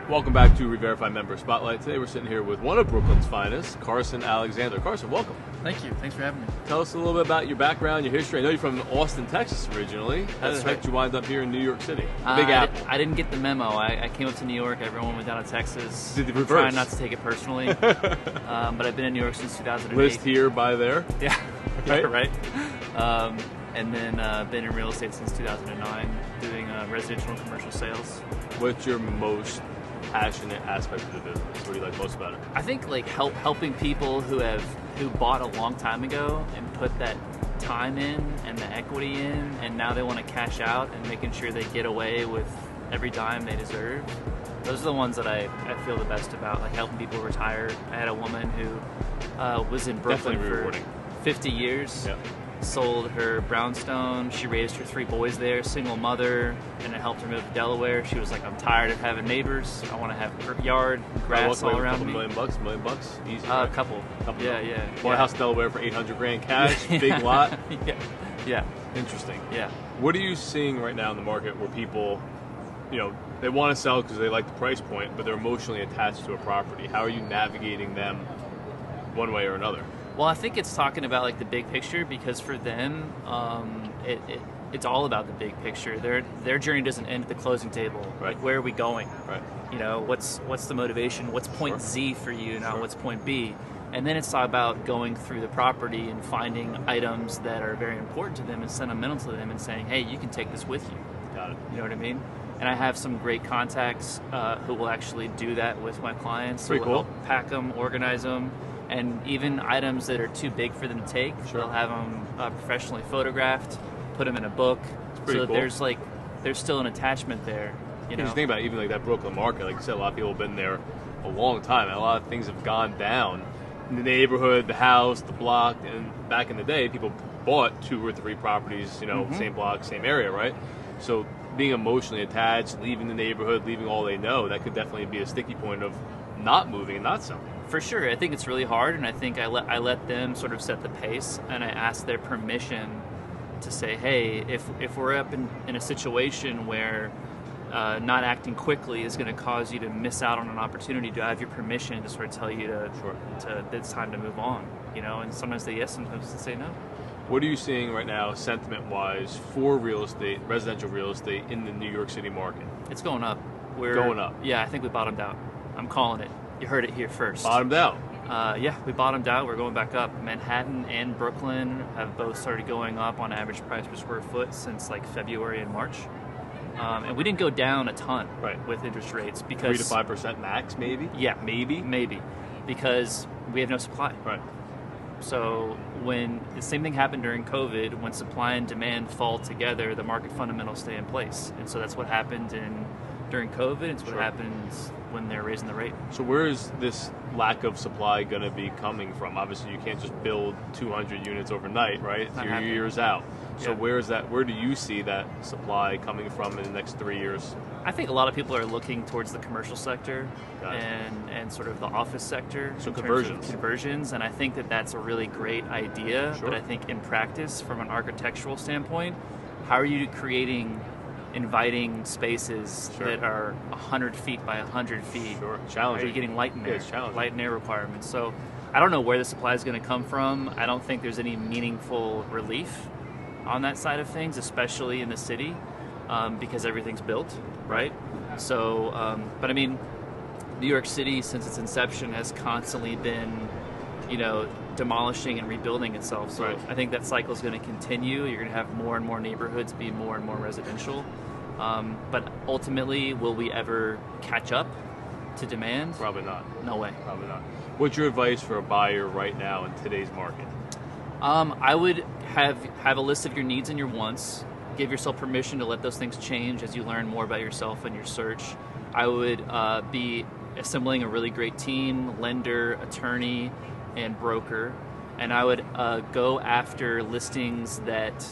Welcome back to Reverify Member Spotlight. Today we're sitting here with one of Brooklyn's finest, Carson Alexander. Carson, welcome. Thank you. Thanks for having me. Tell us a little bit about your background, your history. I know you're from Austin, Texas originally. How That's the heck right. did you wind up here in New York City? Big Apple. I didn't get the memo. I came up to New York. Everyone went down to Texas. Did the I'm reverse. trying not to take it personally. But I've been in New York since 2008. List here by there. Yeah. Right? Right. And then been in real estate since 2009, doing residential and commercial sales. What's your most passionate aspect of the business? What do you like most about it? I think like helping people who bought a long time ago and put that time in and the equity in, and now they want to cash out, and making sure they get away with every dime they deserve. Those are the ones that I feel the best about, like helping people retire. I had a woman who was in Brooklyn Definitely for rewarding. 50 years. Yep. Sold her brownstone. She raised her 3 boys there, single mother, and it helped her move to Delaware. She was like, I'm tired of having neighbors. I want to have a yard, grass all around me. $1 million bucks? Easy. A Right? couple. Yeah. Bought a house in Delaware for $800,000 cash, big lot. Yeah. Interesting. Yeah. What are you seeing right now in the market where people, they want to sell because they like the price point, but they're emotionally attached to a property? How are you navigating them one way or another? Well, I think it's talking about like the big picture, because for them, it's all about the big picture. Their journey doesn't end at the closing table. Right. Like, where are we going? Right. What's the motivation? What's point Sure. Z for you, not Sure. what's point B? And then it's all about going through the property and finding items that are very important to them and sentimental to them, and saying, hey, you can take this with you. Got it. You know what I mean? And I have some great contacts who will actually do that with my clients. Pretty Who will cool. help pack them, organize them, and even items that are too big for them to take, Sure. they'll have them professionally photographed, put them in a book. pretty So cool. there's still an attachment there. You know? If you think about it, even like that Brooklyn market, like you said, a lot of people have been there a long time, and a lot of things have gone down in the neighborhood, the house, the block. And back in the day, people bought 2 or 3 properties, same block, same area, right? So being emotionally attached, leaving the neighborhood, leaving all they know, that could definitely be a sticky point of not moving and not selling. For sure. I think it's really hard, and I think I let them sort of set the pace, and I ask their permission to say, hey, if we're up in a situation where not acting quickly is going to cause you to miss out on an opportunity, do I have your permission to sort of tell you to it's time to move on? And sometimes they yes, sometimes they say no. What are you seeing right now, sentiment-wise, for real estate, residential real estate in the New York City market? It's going up. We're Going up. Yeah, I think we bottomed out. I'm calling it. You heard it here first. Bottomed out. Yeah, we bottomed out. We're going back up. Manhattan and Brooklyn have both started going up on average price per square foot since like February and March. And we didn't go down a ton Right. with interest rates 3 because to 5% max, maybe? Yeah, Maybe? because we have no supply. Right. So when the same thing happened during COVID, when supply and demand fall together, the market fundamentals stay in place. And so that's what happened during COVID. It's what Sure. happens when they're raising the rate. So where is this lack of supply going to be coming from? Obviously, you can't just build 200 units overnight, right? Not You're happening. years out. So Yeah. where do you see that supply coming from in the next 3 years? I think a lot of people are looking towards the commercial sector Got it. and sort of the office sector. So in terms of conversions. Conversions, and I think that that's a really great idea. Sure. But I think in practice, from an architectural standpoint, how are you creating inviting spaces Sure. that are 100 feet by 100 feet? Sure. Are Challenging. you getting light and air? Yeah, it's challenging. Light and air requirements. So I don't know where the supply is going to come from. I don't think there's any meaningful relief on that side of things, especially in the city, because everything's built, right? So, but I mean, New York City, since its inception, has constantly been, demolishing and rebuilding itself. So Right. I think that cycle is going to continue. You're going to have more and more neighborhoods be more and more residential. But ultimately, will we ever catch up to demand? Probably not. No way. Probably not. What's your advice for a buyer right now in today's market? I would have a list of your needs and your wants. Give yourself permission to let those things change as you learn more about yourself and your search. I would be assembling a really great team, lender, attorney, and broker. And I would go after listings that...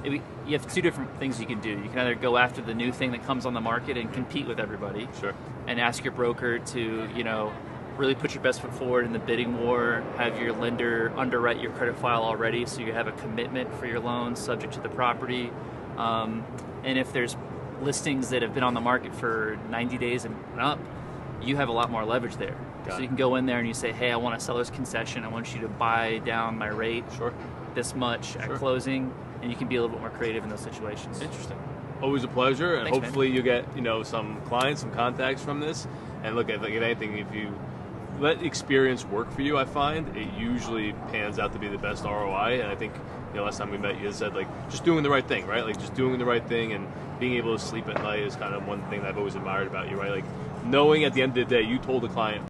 You have 2 different things you can do. You can either go after the new thing that comes on the market and compete with everybody. Sure. And ask your broker to, really put your best foot forward in the bidding war, have your lender underwrite your credit file already so you have a commitment for your loan subject to the property. And if there's listings that have been on the market for 90 days and up, you have a lot more leverage there. Got So it. you can go in there and you say, hey, I want a seller's concession. I want you to buy down my rate Sure. this much at closing, and you can be a little bit more creative in those situations. Interesting. Always a pleasure, and Thanks, hopefully you get some clients, some contacts from this. And look, if anything, if you let experience work for you, I find it usually pans out to be the best ROI. And I think last time we met, you said just doing the right thing, right? Like just doing the right thing and being able to sleep at night is kind of one thing that I've always admired about you, right? Like knowing at the end of the day, you told the client